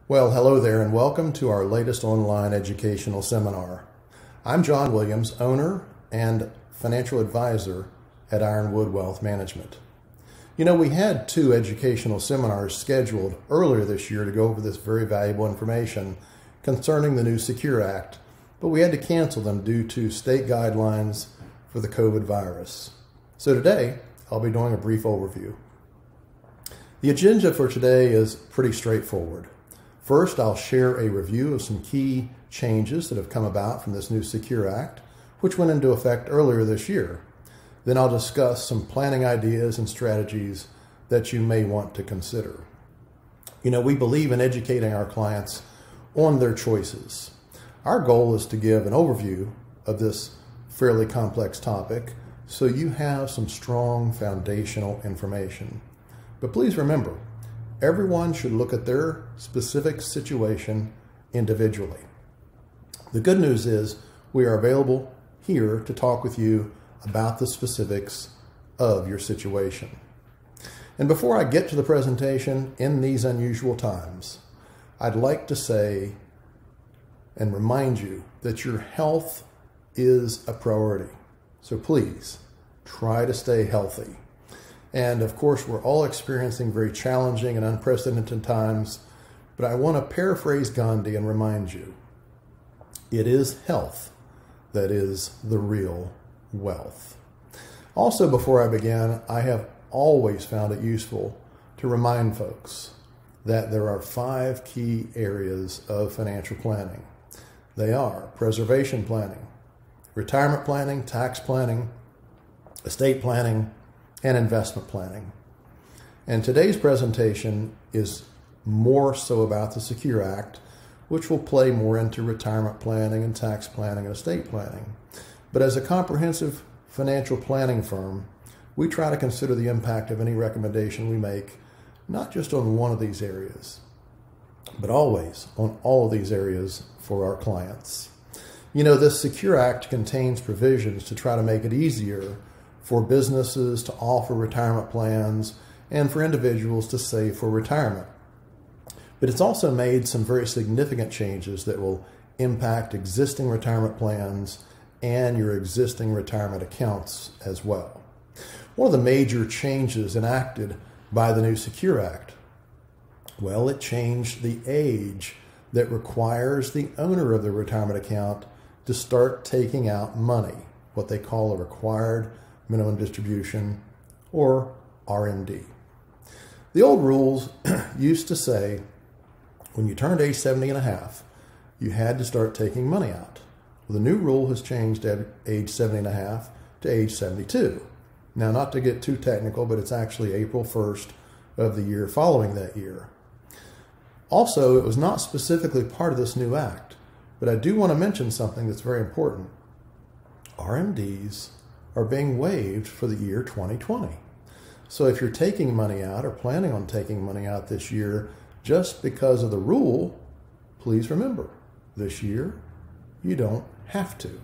Well, hello there and welcome to our latest online educational seminar. I'm John Williams, owner and financial advisor at Ironwood Wealth Management. You know, we had two educational seminars scheduled earlier this year to go over this very valuable information concerning the new Secure Act, but we had to cancel them due to state guidelines for the COVID virus. So today, I'll be doing a brief overview. The agenda for today is pretty straightforward. First, I'll share a review of some key changes that have come about from this new Secure Act, which went into effect earlier this year. Then I'll discuss some planning ideas and strategies that you may want to consider. You know, we believe in educating our clients on their choices. Our goal is to give an overview of this fairly complex topic so you have some strong foundational information. But please remember, everyone should look at their specific situation individually. The good news is we are available here to talk with you about the specifics of your situation. And before I get to the presentation, in these unusual times, I'd like to say and remind you that your health is a priority. So please try to stay healthy. And of course, we're all experiencing very challenging and unprecedented times, but I want to paraphrase Gandhi and remind you, it is health that is the real wealth. Also, before I begin, I have always found it useful to remind folks that there are 5 key areas of financial planning. They are preservation planning, retirement planning, tax planning, estate planning, and investment planning. And today's presentation is more so about the Secure Act, which will play more into retirement planning and tax planning and estate planning. But as a comprehensive financial planning firm, we try to consider the impact of any recommendation we make, not just on one of these areas, but always on all of these areas for our clients. You know, this Secure Act contains provisions to try to make it easier for businesses to offer retirement plans and for individuals to save for retirement. But it's also made some very significant changes that will impact existing retirement plans and your existing retirement accounts as well. One of the major changes enacted by the new Secure Act, well, it changed the age that requires the owner of the retirement account to start taking out money, what they call a required minimum distribution, or RMD. The old rules used to say when you turned age 70 and a half, you had to start taking money out. Well, the new rule has changed at age 70 and a half to age 72. Now, not to get too technical, but it's actually April 1st of the year following that year. Also, it was not specifically part of this new act, but I do want to mention something that's very important. RMDs are being waived for the year 2020. So if you're taking money out or planning on taking money out this year just because of the rule, please remember, this year you don't have to.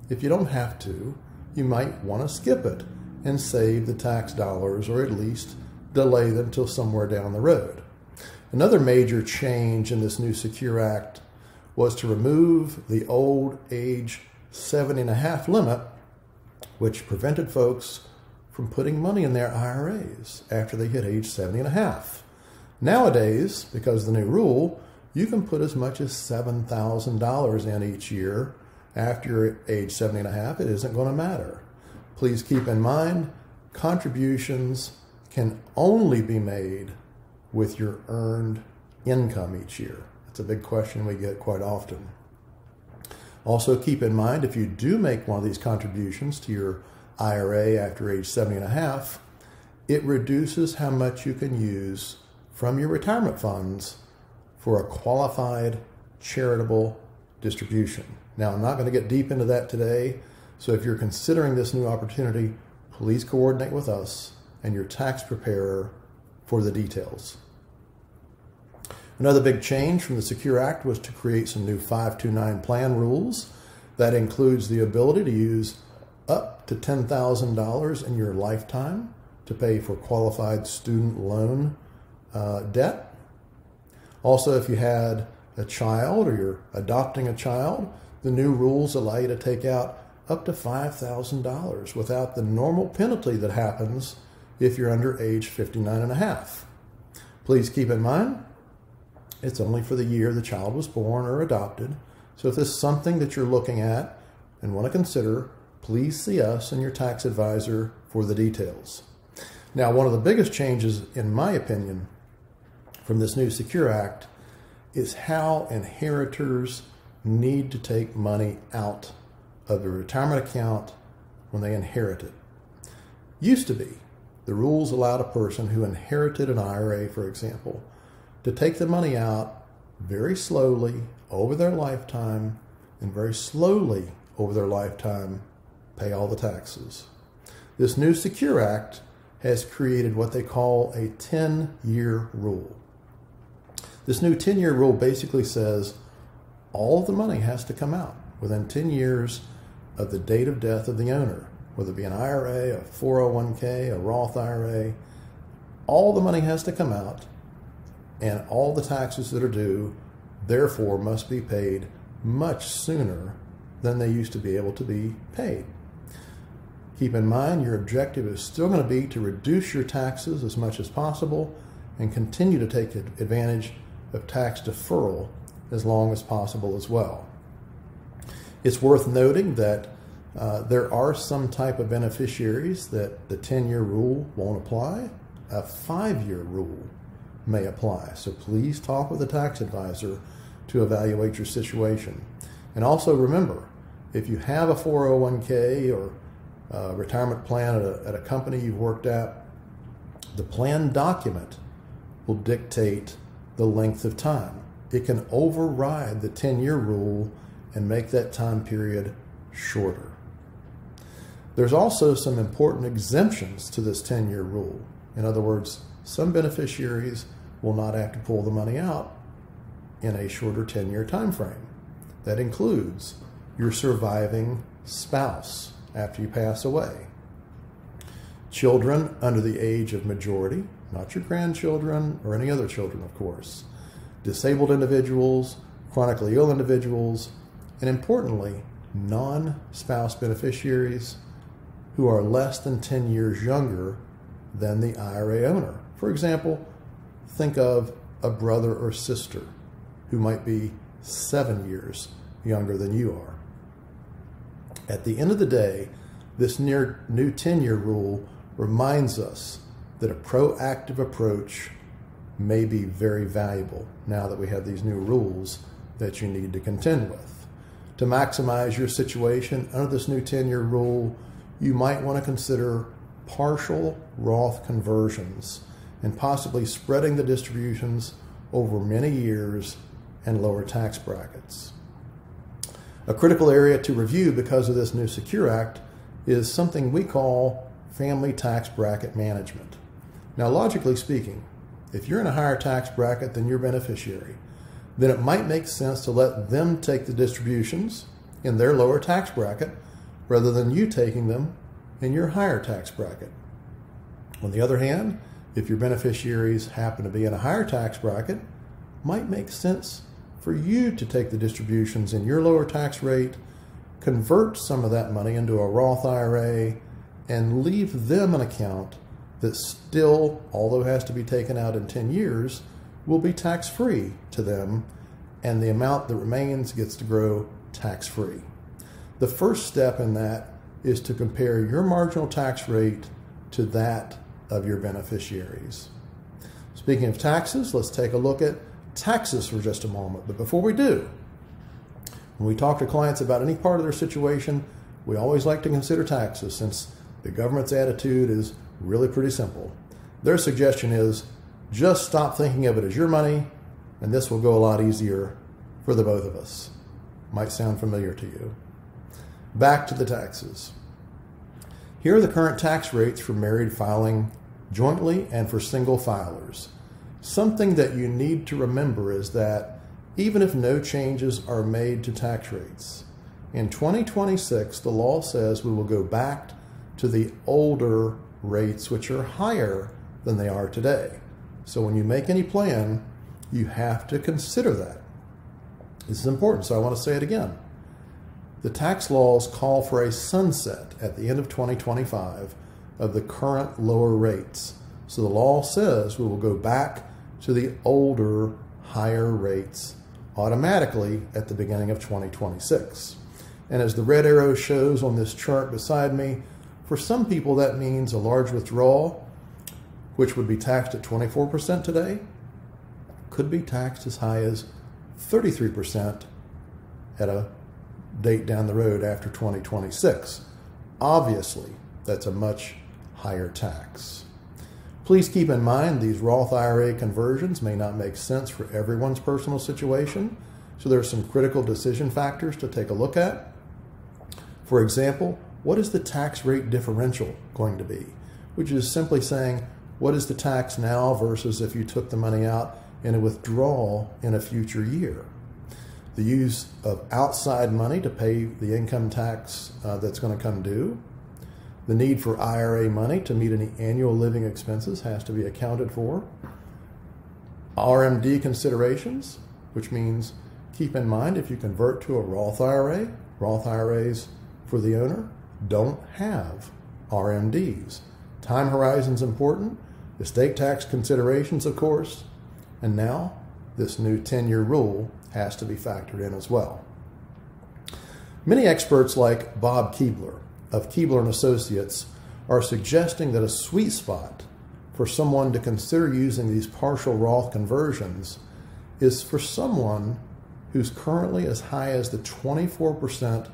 If you don't have to, you might want to skip it and save the tax dollars or at least delay them till somewhere down the road. Another major change in this new Secure Act was to remove the old age 70 and a half limit, which prevented folks from putting money in their IRAs after they hit age 70 and a half. Nowadays, because of the new rule, you can put as much as $7,000 in each year after you're age 70 and a half. It isn't going to matter. Please keep in mind, contributions can only be made with your earned income each year. It's a big question we get quite often. Also keep in mind, if you do make one of these contributions to your IRA after age 70 and a half, it reduces how much you can use from your retirement funds for a qualified charitable distribution. Now, I'm not going to get deep into that today, so if you're considering this new opportunity, please coordinate with us and your tax preparer for the details. Another big change from the Secure Act was to create some new 529 plan rules. That includes the ability to use up to $10,000 in your lifetime to pay for qualified student loan debt. Also, if you had a child or you're adopting a child, the new rules allow you to take out up to $5,000 without the normal penalty that happens if you're under age 59 and a half. Please keep in mind, it's only for the year the child was born or adopted. So if this is something that you're looking at and want to consider, please see us and your tax advisor for the details. Now, one of the biggest changes, in my opinion, from this new Secure Act is how inheritors need to take money out of a retirement account when they inherit it. Used to be, the rules allowed a person who inherited an IRA, for example, to take the money out very slowly over their lifetime and very slowly over their lifetime pay all the taxes. This new Secure Act has created what they call a 10-year rule. This new 10-year rule basically says all of the money has to come out within 10 years of the date of death of the owner, whether it be an IRA, a 401k, a Roth IRA. All the money has to come out, and all the taxes that are due, therefore, must be paid much sooner than they used to be able to be paid. Keep in mind, your objective is still going to be to reduce your taxes as much as possible and continue to take advantage of tax deferral as long as possible as well. It's worth noting that there are some type of beneficiaries that the 10-year rule won't apply. A 5-year rule may apply. So please talk with a tax advisor to evaluate your situation. And also remember, if you have a 401k or retirement plan at a company you've worked at, the plan document will dictate the length of time. It can override the 10-year rule and make that time period shorter. There's also some important exemptions to this 10-year rule. In other words, some beneficiaries will not have to pull the money out in a shorter 10-year time frame. That includes your surviving spouse after you pass away, children under the age of majority, not your grandchildren or any other children, of course, disabled individuals, chronically ill individuals, and importantly, non-spouse beneficiaries who are less than 10 years younger than the IRA owner. For example, think of a brother or sister who might be 7 years younger than you are. At the end of the day, this new 10-year rule reminds us that a proactive approach may be very valuable now that we have these new rules that you need to contend with. To maximize your situation under this new 10-year rule, you might want to consider partial Roth conversions and possibly spreading the distributions over many years and lower tax brackets. A critical area to review because of this new Secure Act is something we call family tax bracket management. Now, logically speaking, if you're in a higher tax bracket than your beneficiary, then it might make sense to let them take the distributions in their lower tax bracket rather than you taking them in your higher tax bracket. On the other hand, if your beneficiaries happen to be in a higher tax bracket, it might make sense for you to take the distributions in your lower tax rate, convert some of that money into a Roth IRA, and leave them an account that still, although has to be taken out in 10 years, will be tax-free to them, and the amount that remains gets to grow tax-free. The first step in that is to compare your marginal tax rate to that of your beneficiaries. Speaking of taxes, let's take a look at taxes for just a moment. But before we do, when we talk to clients about any part of their situation, we always like to consider taxes, since the government's attitude is really pretty simple. Their suggestion is just stop thinking of it as your money, and this will go a lot easier for the both of us. Might sound familiar to you. Back to the taxes. Here are the current tax rates for married filing jointly and for single filers. Something that you need to remember is that even if no changes are made to tax rates, in 2026, the law says we will go back to the older rates, which are higher than they are today. So when you make any plan, You have to consider that. This is important, so I want to say it again. The tax laws call for a sunset at the end of 2025 of the current lower rates. So the law says we will go back to the older, higher rates automatically at the beginning of 2026. And as the red arrow shows on this chart beside me, for some people that means a large withdrawal, which would be taxed at 24% today, could be taxed as high as 33% at a date down the road after 2026. Obviously, that's a much higher tax. Please keep in mind these Roth IRA conversions may not make sense for everyone's personal situation, so there are some critical decision factors to take a look at. For example, what is the tax rate differential going to be? Which is simply saying, what is the tax now versus if you took the money out in a withdrawal in a future year? The use of outside money to pay the income tax that's going to come due. The need for IRA money to meet any annual living expenses has to be accounted for. RMD considerations, which means keep in mind if you convert to a Roth IRA, Roth IRAs for the owner don't have RMDs. Time horizon's important, estate tax considerations, of course, and now this new 10-year rule has to be factored in as well. Many experts like Bob Keebler of Keebler & Associates are suggesting that a sweet spot for someone to consider using these partial Roth conversions is for someone who's currently as high as the 24%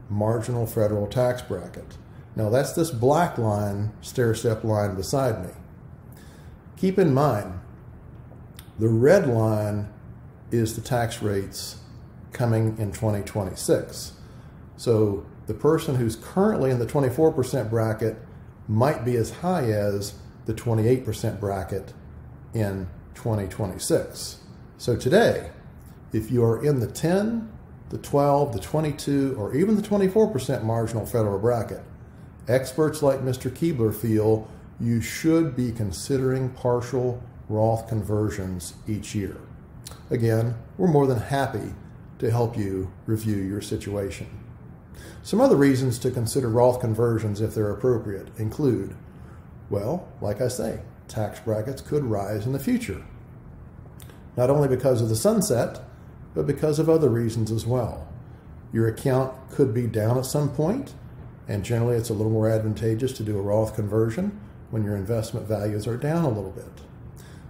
marginal federal tax bracket. Now that's this black line, stair-step line beside me. Keep in mind, the red line is the tax rates coming in 2026. So the person who's currently in the 24% bracket might be as high as the 28% bracket in 2026. So today, if you are in the 10, the 12, the 22, or even the 24% marginal federal bracket, experts like Mr. Keebler feel you should be considering partial Roth conversions each year. Again, we're more than happy to help you review your situation. Some other reasons to consider Roth conversions if they're appropriate include, well, like I say, tax brackets could rise in the future. Not only because of the sunset, but because of other reasons as well. Your account could be down at some point, and generally it's a little more advantageous to do a Roth conversion when your investment values are down a little bit.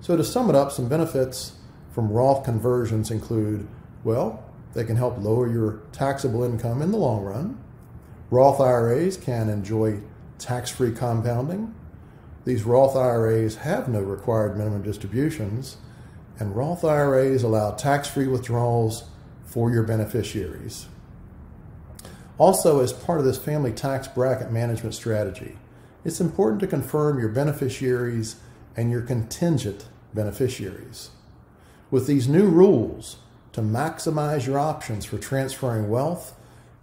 So to sum it up, some benefits from Roth conversions include, well, they can help lower your taxable income in the long run. Roth IRAs can enjoy tax-free compounding. These Roth IRAs have no required minimum distributions, and Roth IRAs allow tax-free withdrawals for your beneficiaries. Also, as part of this family tax bracket management strategy, it's important to confirm your beneficiaries and your contingent beneficiaries. With these new rules, to maximize your options for transferring wealth,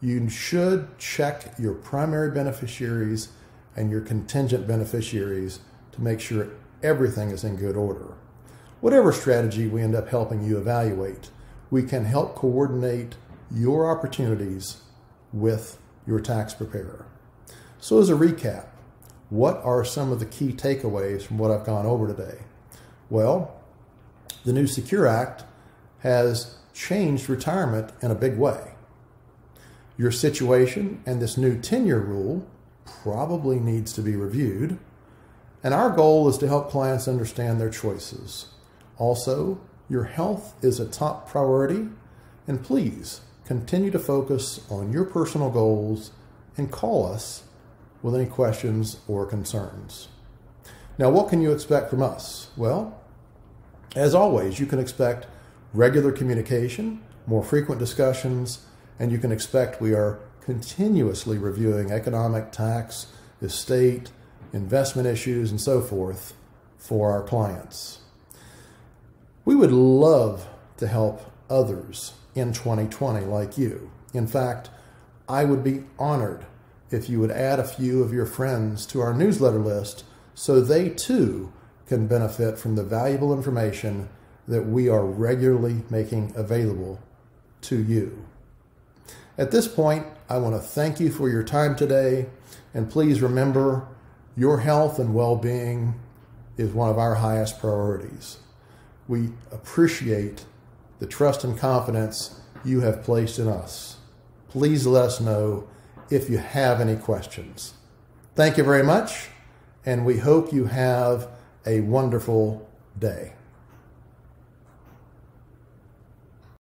you should check your primary beneficiaries and your contingent beneficiaries to make sure everything is in good order. Whatever strategy we end up helping you evaluate, we can help coordinate your opportunities with your tax preparer. So as a recap, what are some of the key takeaways from what I've gone over today? Well, the new Secure Act has changed retirement in a big way. Your situation and this new 10-year rule probably needs to be reviewed, and our goal is to help clients understand their choices. Also, your health is a top priority, and please continue to focus on your personal goals and call us with any questions or concerns. Now, what can you expect from us? Well, as always, you can expect regular communication, more frequent discussions, and you can expect we are continuously reviewing economic, tax, estate, investment issues, and so forth for our clients. We would love to help others in 2020 like you. In fact, I would be honored if you would add a few of your friends to our newsletter list so they too can benefit from the valuable information that we are regularly making available to you. At this point, I want to thank you for your time today, and please remember, your health and well-being is one of our highest priorities. We appreciate the trust and confidence you have placed in us. Please let us know if you have any questions. Thank you very much, and we hope you have a wonderful day.